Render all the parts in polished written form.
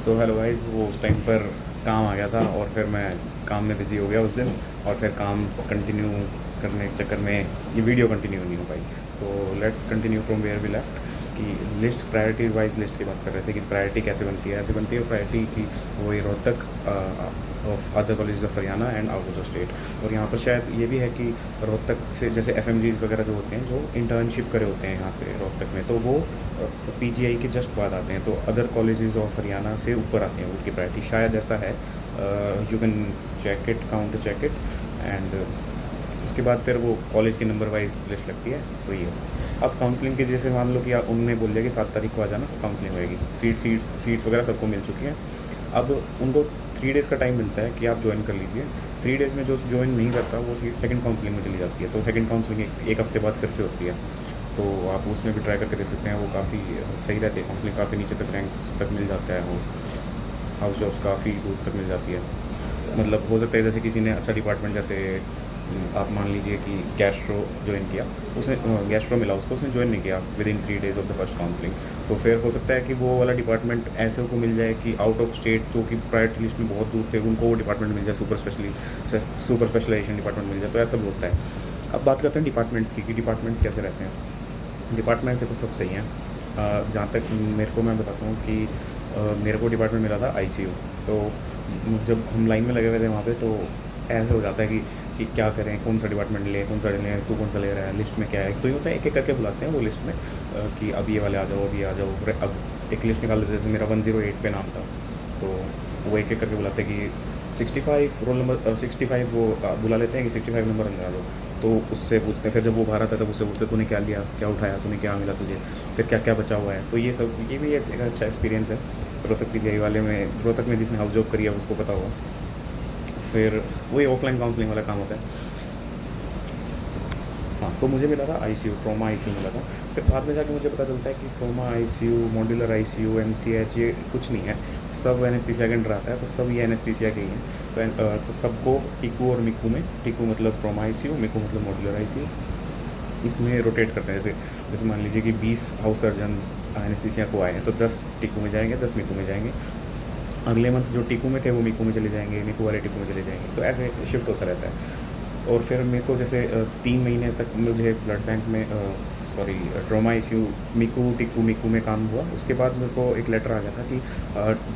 So hello guys, वो उस time पर काम आ गया था और फिर मैं काम में बिज़ी हो गया उस दिन। और फिर काम कंटिन्यू करने के चक्कर में ये वीडियो कंटिन्यू नहीं हो पाई। तो let's continue from where we left कि लिस्ट, प्रायोरिटी वाइज लिस्ट की बात कर रहे थे कि प्रायोरिटी कैसे बनती है। ऐसे बनती है प्रायोरिटी की वो ये Rohtak of other college of Haryana and out of the state. और यहाँ पर शायद ये भी है कि रोहतक से जैसे एफएमजीज वगैरह जो होते हैं, जो इंटर्नशिप करे होते हैं यहाँ से रोहतक में, तो वो पीजीआई के जस्ट बाद आते हैं। तो अदर कॉलेजेस ऑफ हरियाणा से ऊपर आते हैं उनकी प्रायोरिटी, शायद ऐसा है। You can check it, count check it. And उसके बाद फिर वो कॉलेज के नंबर वाइज लिस्ट लगती है। तो ये अब काउंसलिंग के जैसे मान लो कि उनने बोल दिया कि 7 तारीख को आ जाना, काउंसलिंग होएगी। सीट्स वगैरह सबको मिल चुकी हैं। अब उनको 3 डेज़ का टाइम मिलता है कि आप ज्वाइन कर लीजिए। 3 डेज़ में जो ज्वाइन नहीं करता वो सीट सेकंड काउंसलिंग में चली जाती है। तो सेकंड काउंसलिंग एक हफ्ते बाद फिर से होती है। तो आप उसमें भी ट्राई करके देख सकते हैं। वो काफ़ी सही रहती है काउंसलिंग, काफ़ी नीचे तक रैंक्स तक मिल जाता है। वो हाउस जॉब्स काफ़ी दूर तक मिल जाती है। मतलब हो सकता है जैसे किसी ने अच्छा डिपार्टमेंट, जैसे आप मान लीजिए कि गैस्ट्रो ज्वाइन किया, उसने गैस्ट्रो मिला उसको, उसने ज्वाइन नहीं किया with in 3 days of the first counselling. तो फिर हो सकता है कि वो वाला डिपार्टमेंट ऐसे को मिल जाए कि आउट ऑफ स्टेट जो कि प्रायोरिटी लिस्ट में बहुत दूर थे, उनको वो डिपार्टमेंट मिल जाए, सुपर स्पेशलाइजेशन डिपार्टमेंट मिल जाए। तो ऐसा भी होता है। अब बात करते हैं डिपार्टमेंट्स की कि डिपार्टमेंट्स कैसे रहते हैं। डिपार्टमेंट देखो सब सही हैं। जहाँ तक मेरे को, मैं बताता हूँ कि मेरे को डिपार्टमेंट मिला था आईसीयू। तो जब हम लाइन में लगे हुए थे वहाँ पे, तो ऐसे हो जाता है कि क्या करें, कौन सा डिपार्टमेंट लें, कौन सा लें, तू कौन सा ले रहा है, लिस्ट में क्या है। तो ये होता है एक एक करके बुलाते हैं वो लिस्ट में कि अब ये वाले आ जाओ, अब ये आ जाओ। फिर अब एक लिस्ट निकाल देते, जैसे मेरा 108 पे नाम था। तो वो एक एक करके बुलाते हैं कि 65 रोल नंबर 65, वो बुला लेते हैं कि 65 नंबर अंदर आ जाओ। तो उससे पूछते हैं, फिर जब वो बाहर आता है तब उससे पूछते हैं तूने क्या लिया, क्या उठाया, तूने क्या मिला तुझे, फिर क्या क्या बचा हुआ है। तो ये सब, ये भी एक अच्छा एक्सपीरियंस है। रोहतक पीजीआई वाले में, रोहतक में जिसने हाउस जॉब करी है उसको पता होगा। फिर वही ऑफलाइन काउंसलिंग वाला काम होता है। हाँ, तो मुझे मिला था आईसीयू, ट्रॉमा आईसीयू मिला था। फिर बाद में जाके मुझे पता चलता है कि trauma ICU, modular ICU, MCH, ये कुछ नहीं है। सब एनेस्थीसिया के अंडर आता है। तो सब ये एनेस्थीसिया के ही हैं। तो सबको टीकू और मिकू में, टीकू मतलब ट्रॉमा आईसीयू, मिकू मतलब मॉड्यूलर आईसीयू, इसमें रोटेट करते हैं। जैसे जैसे मान लीजिए कि 20 हाउस सर्जन्स एनेस्थीसिया को आए हैं, तो 10 टीकू में जाएंगे, 10 मिकू में जाएंगे। अगले मंथ जो टीकू में थे वो मिकू में चले जाएंगे, मिकू वाले टीकू में चले जाएंगे। तो ऐसे शिफ्ट होता रहता है। और फिर मेरे को जैसे 3 महीने तक मुझे ब्लड बैंक में, सॉरी, ट्रॉमा आईसीयू, मिकू में काम हुआ। उसके बाद मेरे को एक लेटर आ गया था कि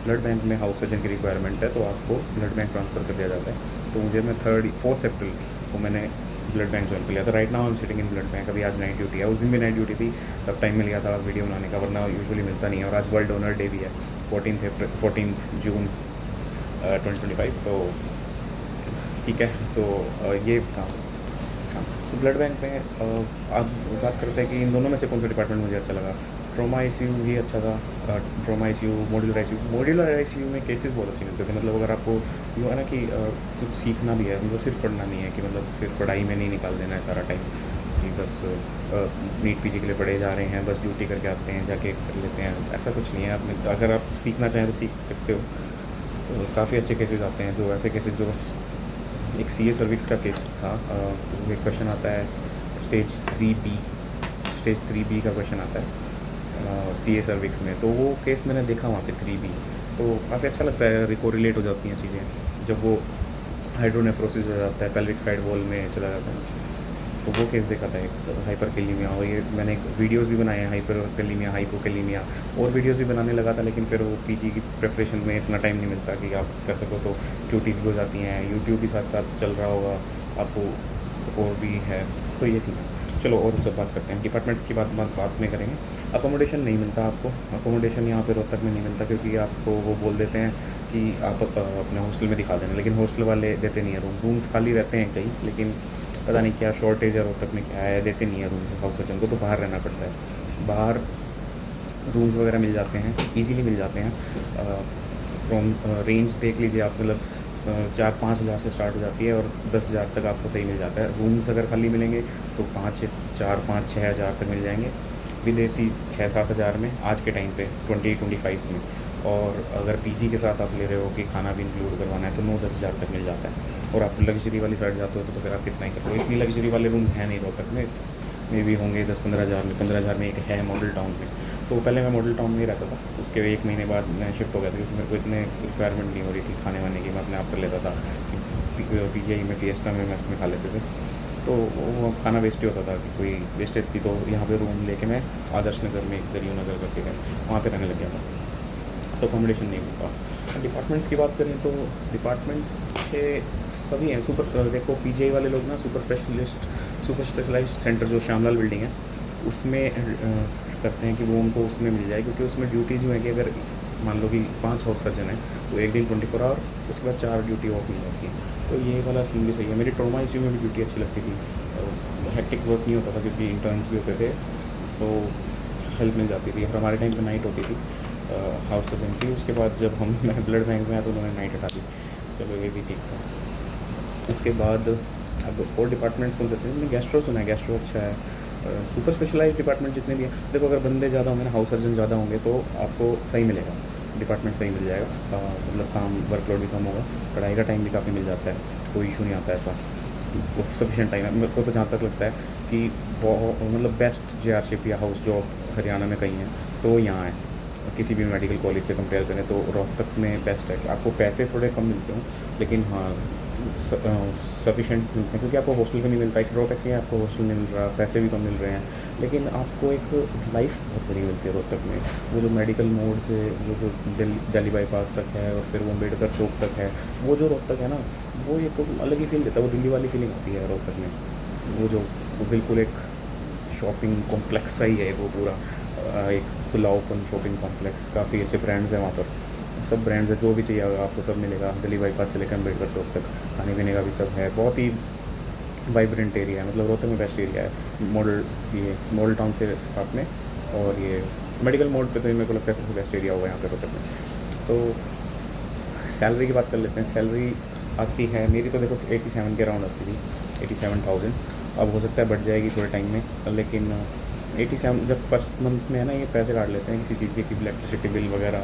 ब्लड बैंक में हाउस सर्जन की रिक्वायरमेंट है, तो आपको ब्लड बैंक ट्रांसफ़र कर दिया जाता है। तो मुझे, मैं 4 अप्रैल को मैंने ब्लड बैंक ज्वाइन कर लिया था। Right now I am sitting in blood bank. अभी आज नाइट ड्यूटी है, उस दिन भी नाइट ड्यूटी थी, तब टाइम मिल गया था वीडियो बनाने का, वरना यूजुअली मिलता नहीं है। और आज वर्ल्ड डोनर डे भी है, 14 जून 2025। तो ठीक है। तो ये था। हाँ, तो ब्लड बैंक में आप बात करते हैं कि इन दोनों में से कौन सा डिपार्टमेंट मुझे अच्छा लगा। ट्रॉमा आईसीयू ही अच्छा था। ट्रॉमा आईसीयू, मॉड्यूलर आईसीयू में केसेस बहुत अच्छे मिलते थे। मतलब अगर आपको जो है ना कि कुछ सीखना भी है, मतलब सिर्फ पढ़ना नहीं है, कि मतलब सिर्फ पढ़ाई में नहीं निकाल देना है सारा टाइम कि बस नीट पीजी के लिए पढ़े जा रहे हैं, बस ड्यूटी करके आते हैं, जाके कर लेते हैं। ऐसा कुछ नहीं है। आप अगर आप सीखना चाहें तो सीख सकते हो। तो काफ़ी अच्छे केसेस आते हैं, जो ऐसे केसेस जो बस, एक सीए सर्विक्स का केस था। एक क्वेश्चन आता है स्टेज 3 बी का क्वेश्चन आता है सीए सर्विक्स में। तो वो केस मैंने देखा वहाँ पे 3B। तो काफ़ी अच्छा लगता है, रिकोरिलेट हो जाती हैं चीज़ें जब वो हाइड्रोनेफ्रोसिस हो जाता है, पेल्विक साइड वॉल में चला जाता है। तो वो केस देखा था एक, हाइपरकेलीमिया। और ये मैंने वीडियोस भी बनाए हैं, हाइपरकेलीमिया, हाइपोकेलीमिया, और वीडियोस भी बनाने लगा था। लेकिन फिर वो पीजी की प्रिपरेशन में इतना टाइम नहीं मिलता कि आप कर सको। तो ड्यूटीज़ भी हो जाती हैं, यूट्यूब भी साथ साथ चल रहा होगा आपको, और भी है। तो ये सीन है। चलो और सब बात करते हैं। डिपार्टमेंट्स की बात में करेंगे। अकोमोडेशन नहीं मिलता आपको। अकोमोडेशन यहाँ पे रोहतक में नहीं मिलता, क्योंकि आपको वो बोल देते हैं कि आप अपने हॉस्टल में दिखा देना। लेकिन हॉस्टल वाले देते नहीं है रूम्स खाली रहते हैं कई, लेकिन पता नहीं क्या शॉर्टेज है रोहतक में, क्या है, देते नहीं है रूम्स हाउस सर्जन को। तो बाहर रहना पड़ता है। बाहर रूम्स वगैरह मिल जाते हैं, इजीली मिल जाते हैं। फ्रॉम रेंज देख लीजिए आप, मतलब 4-5 हज़ार से स्टार्ट हो जाती है और 10 हज़ार तक आपको सही मिल जाता है। रूम्स अगर खाली मिलेंगे तो 4-5-6 हज़ार तक मिल जाएंगे। विदेशी 6-7 हज़ार में आज के टाइम पे 2025 में। और अगर पीजी के साथ आप ले रहे हो कि खाना भी इंक्लूड करवाना है, तो 9-10 हज़ार तक मिल जाता है। और आप लग्जरी वाली साइड जाते हो तो फिर आप कितना ही करते हो। इतनी लग्जरी वाले रूम्स हैं नहीं रोहतक में भी होंगे 10-15 हज़ार में। 15 हज़ार में एक है मॉडल टाउन में। तो पहले मैं मॉडल टाउन में ही रहता था, तो उसके 1 महीने बाद मैं शिफ्ट हो गया था, क्योंकि मेरे को इतने रिक्वायरमेंट नहीं हो रही थी खाने वाने की, मैं अपने आप कर लेता था। पीजीआई में, फिएस्टा में मेस में खा लेते थे, तो वो खाना वेस्ट ही होता था कि कोई वेस्टेज थी। तो यहाँ पे रूम लेके मैं आदर्श नगर में, एक दरियो नगर करके है, वहाँ पे रहने लग गया था। तो अकोमोडेशन नहीं मिलता। डिपार्टमेंट्स की बात करें तो डिपार्टमेंट्स के सभी हैं। देखो पीजीआई वाले लोग ना सुपर स्पेशलाइज्ड सेंटर जो श्यामलाल बिल्डिंग है उसमें करते हैं कि वो उनको उसमें मिल जाए, क्योंकि उसमें ड्यूटीज़ यूँ है कि अगर मान लो कि 5 हाउस सर्जन है तो एक दिन 24 आवर, उसके बाद 4 ड्यूटी ऑफ मिल जाती है। तो ये वाला सीन भी सही है। मेरी ट्रॉमा आईसीयू में भी ड्यूटी अच्छी लगती थी, हेक्टिक वर्क नहीं होता था क्योंकि इंटर्न्स भी होते थे, तो हेल्प मिल जाती थी। हमारे टाइम पे नाइट होती थी हाउस सर्जन की। उसके बाद जब हम मैं ब्लड बैंक में आया तो उन्होंने नाइट हटा दी, चलो ये भी ठीक था। उसके बाद अब और डिपार्टमेंट्स कौन से अच्छे हैं? गैस्ट्रो सुना है, गैस्ट्रो अच्छा है। सुपर स्पेशलाइज्ड डिपार्टमेंट जितने भी हैं, देखो अगर बंदे ज़्यादा होंगे ना, हाउस सर्जन ज़्यादा होंगे तो आपको सही मिलेगा, डिपार्टमेंट सही मिल जाएगा। मतलब काम वर्कलोड भी कम होगा, पढ़ाई का टाइम भी काफ़ी मिल जाता है, कोई इशू नहीं आता ऐसा, सफिशिएंट टाइम है। मेरे को तो जहाँ तक लगता है कि मतलब बेस्ट जेआरशिप या हाउस जॉब हरियाणा में कहीं है तो यहाँ है। किसी भी मेडिकल कॉलेज से कंपेयर करें तो रोहतक में बेस्ट है। कि आपको पैसे थोड़े कम मिलते हों, लेकिन हाँ सफिशेंट मिलते हैं, क्योंकि आपको हॉस्टल का नहीं मिलता है। रोहतक से आपको हॉस्टल नहीं मिल रहा, पैसे भी कम मिल रहे हैं, लेकिन आपको एक लाइफ बहुत बढ़िया मिलती है रोहतक में। वो जो मेडिकल मोड से वो जो दिल्ली बाईपास तक है और फिर वो अम्बेडकर चौक तक है, वो जो रोहतक है ना, वो एक अलग ही फील देता है। वो दिल्ली वाली फीलिंग आती है रोहतक में। वो बिल्कुल एक शॉपिंग कॉम्प्लेक्स सा ही है वो पूरा, एक खुला ओपन शॉपिंग कॉम्प्लेक्स। काफ़ी अच्छे ब्रांड्स हैं वहाँ पर, सब ब्रांड्स है, जो भी चाहिए आपको सब मिलेगा। दिल्ली बाईपास से लेकर अम्बेडकर चौक तक खाने पीने का भी सब है। बहुत ही वाइब्रेंट एरिया है, मतलब रोहतक में बेस्ट एरिया है। मॉडल टाउन से साथ में, और ये मेडिकल मोड पे तो मेरे को लगता है सबसे बेस्ट एरिया होगा यहाँ पे रोहतक में। तो सैलरी की बात कर लेते हैं। सैलरी आती है मेरी तो देखो 87 के अराउंड आती थी, 87,000। अब हो सकता है बढ़ जाएगी थोड़े टाइम में, लेकिन 87 जब फर्स्ट मंथ में है ना, ये पैसे काट लेते हैं किसी चीज़ के, कि इलेक्ट्रिसिटी बिल वगैरह।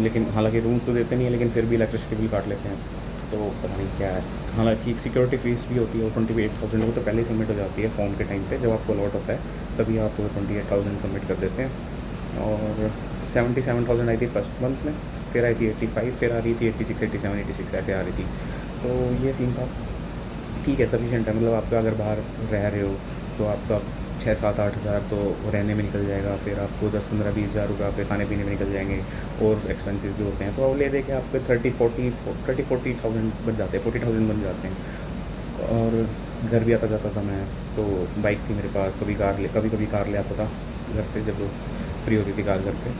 लेकिन हालांकि रूम्स तो देते नहीं है, लेकिन फिर भी इलेक्ट्रिसिटी बिल काट लेते हैं, तो पता नहीं क्या है। हालांकि सिक्योरिटी फीस भी होती है, वो 28,000 वो तो पहले ही सबमिट हो जाती है फॉर्म के टाइम पे। जब आपको अलॉट होता है तभी आप 28,000 सबमिट कर देते हैं। और 77,000 आई थी फर्स्ट मंथ में, फिर आई थी 85, फिर आ रही थी 86, 87, 86 ऐसे आ रही थी। तो ये सीन था। ठीक है, सफिशिएंट है। मतलब आपका अगर बाहर रह रहे हो तो आपका 6-7-8 हज़ार तो रहने में निकल जाएगा, फिर आपको 10-15-20 हज़ार रुपये आपके खाने पीने में निकल जाएंगे, और एक्सपेंसेस भी होते हैं। तो अब ले दे के आपके 30-40,000 बच जाते हैं, 40,000 बन जाते हैं। और घर भी आता जाता था मैं, तो बाइक थी मेरे पास, कभी कार ले आता था घर से जब फ्री होती थी कार घर पे।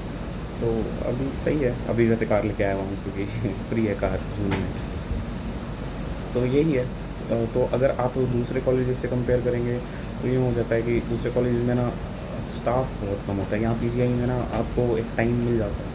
तो अभी सही है, अभी वैसे कार लेके आया हुआ हूँ क्योंकि फ्री है कार जून में। तो यही है। तो अगर आप दूसरे कॉलेजेस से कंपेयर करेंगे तो ये हो जाता है कि दूसरे कॉलेज में ना स्टाफ बहुत कम होता है। यहाँ पीजीआई में ना आपको एक टाइम मिल जाता है